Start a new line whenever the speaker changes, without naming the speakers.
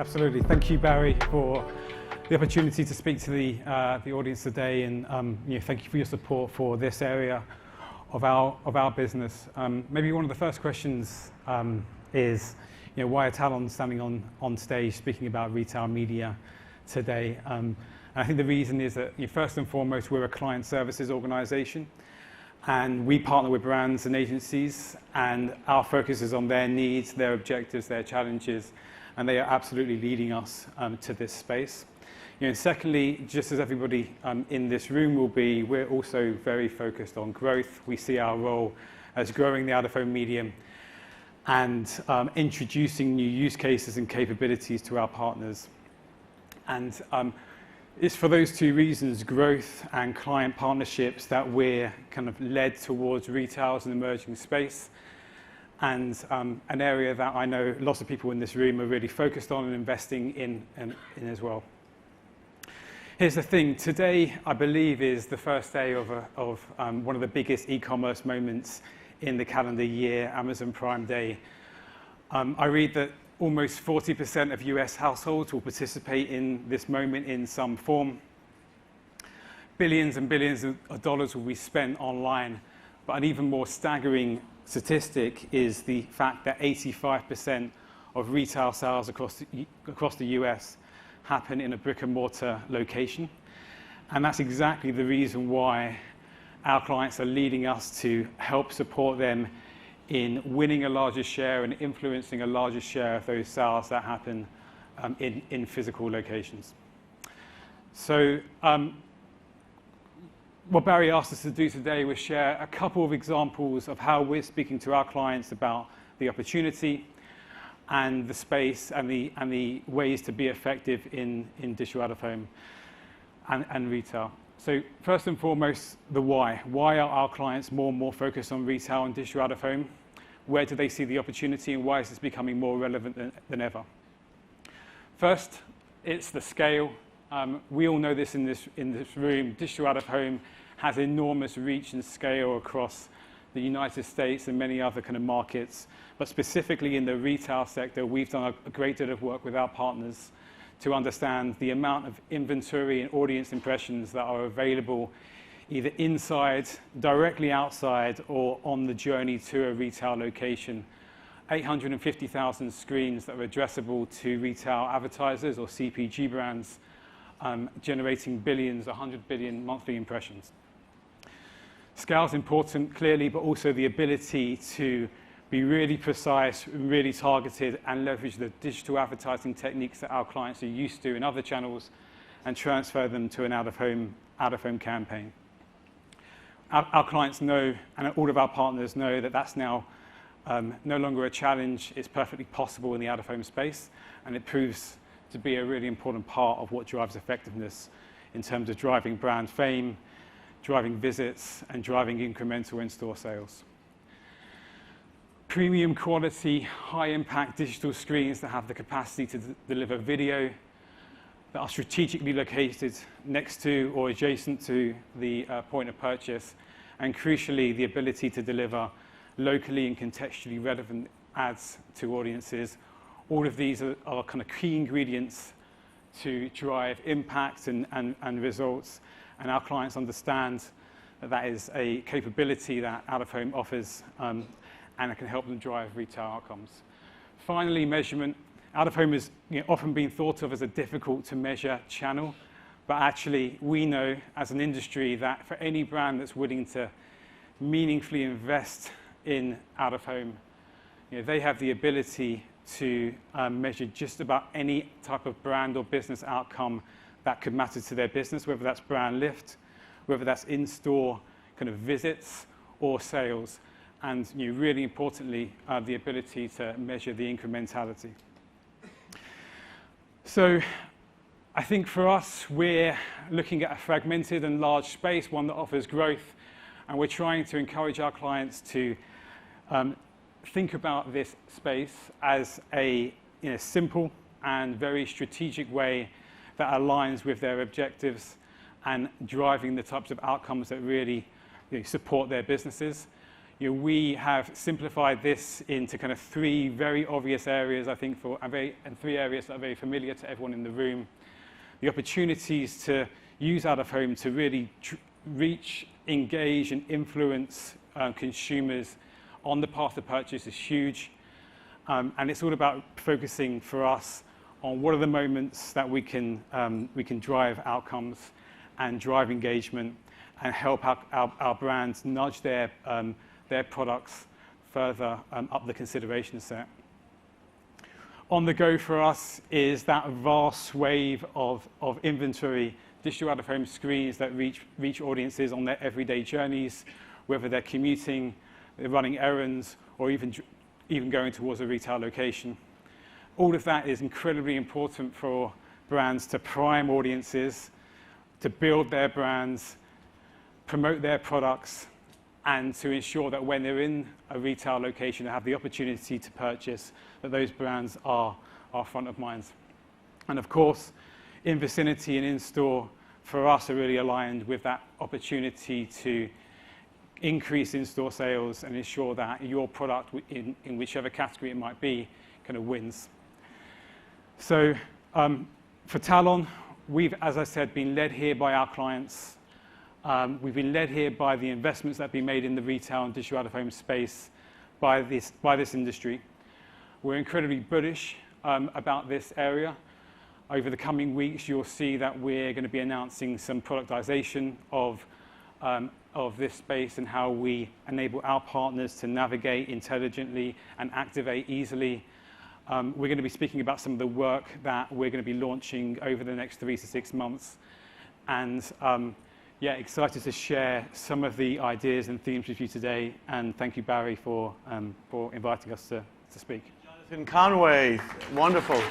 Absolutely. Thank you, Barry, for the opportunity to speak to the audience today, and thank you for your support for this area of our business. Maybe one of the first questions is, why are Talon standing on stage speaking about retail media today? And I think the reason is that first and foremost, we're a client services organization, and we partner with brands and agencies, and our focus is on their needs, their objectives, their challenges, and they are absolutely leading us to this space. Secondly, just as everybody in this room will be, we're also very focused on growth. We see our role as growing the out-of-home medium and introducing new use cases and capabilities to our partners. And it's for those two reasons, growth and client partnerships, that we're kind of led towards retail as an emerging space, and an area that I know lots of people in this room are really focused on and investing in as well. Here's the thing, today I believe is the first day of one of the biggest e-commerce moments in the calendar year, Amazon Prime Day. I read that almost 40% of US households will participate in this moment in some form. Billions and billions of dollars will be spent online, but an even more staggering statistic is the fact that 85% of retail sales across the US happen in a brick and mortar location. And that's exactly the reason why our clients are leading us to help support them in winning a larger share and influencing a larger share of those sales that happen in physical locations. So what Barry asked us to do today was share a couple of examples of how we're speaking to our clients about the opportunity and the space and the ways to be effective in digital out-of-home and retail. So first and foremost, the why. Why are our clients more and more focused on retail and digital out-of-home? Where do they see the opportunity, and why is this becoming more relevant than ever? First, it's the scale. We all know this in this room. Digital out-of-home has enormous reach and scale across the United States and many other kind of markets. But specifically in the retail sector, we've done a great deal of work with our partners to understand the amount of inventory and audience impressions that are available either inside, directly outside, or on the journey to a retail location. 850,000 screens that are addressable to retail advertisers or CPG brands, generating billions, 100 billion monthly impressions. Scale is important, clearly, but also the ability to be really precise, really targeted, and leverage the digital advertising techniques that our clients are used to in other channels and transfer them to an out-of-home campaign. Our clients know, and all of our partners know, that that's now no longer a challenge. It's perfectly possible in the out-of-home space, and it proves to be a really important part of what drives effectiveness in terms of driving brand fame, driving visits, and driving incremental in-store sales. Premium quality, high-impact digital screens that have the capacity to deliver video, that are strategically located next to or adjacent to the point of purchase, and crucially, the ability to deliver locally and contextually relevant ads to audiences. All of these are kind of key ingredients to drive impact and results, and our clients understand that that is a capability that out-of-home offers, and it can help them drive retail outcomes. Finally, measurement. Out-of-home is often been thought of as a difficult to measure channel, but actually we know as an industry that for any brand that's willing to meaningfully invest in out-of-home, they have the ability to measure just about any type of brand or business outcome that could matter to their business, whether that's brand lift, whether that's in-store kind of visits or sales, and really importantly, the ability to measure the incrementality. So I think for us, we're looking at a fragmented and large space, one that offers growth, and we're trying to encourage our clients to think about this space as a simple and very strategic way that aligns with their objectives and driving the types of outcomes that really support their businesses. we have simplified this into kind of 3 very obvious areas, I think, and 3 areas that are very familiar to everyone in the room. The opportunities to use out-of-home to really reach, engage, and influence consumers on the path to purchase is huge. And it's all about focusing for us on what are the moments that we can drive outcomes and drive engagement and help our brands nudge their products further up the consideration set. On the go for us is that vast wave of inventory, digital out-of-home screens that reach audiences on their everyday journeys, whether they're commuting, they're running errands, or even going towards a retail location. All of that is incredibly important for brands to prime audiences, to build their brands, promote their products, and to ensure that when they're in a retail location and have the opportunity to purchase, that those brands are front of mind. And of course, in vicinity and in-store, for us, are really aligned with that opportunity to increase in-store sales and ensure that your product, in whichever category it might be, kind of wins. So for Talon, we've, as I said, been led here by our clients. We've been led here by the investments that have been made in the retail and digital out-of-home space by this industry. We're incredibly bullish about this area. Over the coming weeks, you'll see that we're going to be announcing some productization of this space and how we enable our partners to navigate intelligently and activate easily. We're going to be speaking about some of the work that we're going to be launching over the next 3 to 6 months. And yeah, excited to share some of the ideas and themes with you today. And thank you, Barry, for inviting us to speak.
Jonathan Conway, wonderful.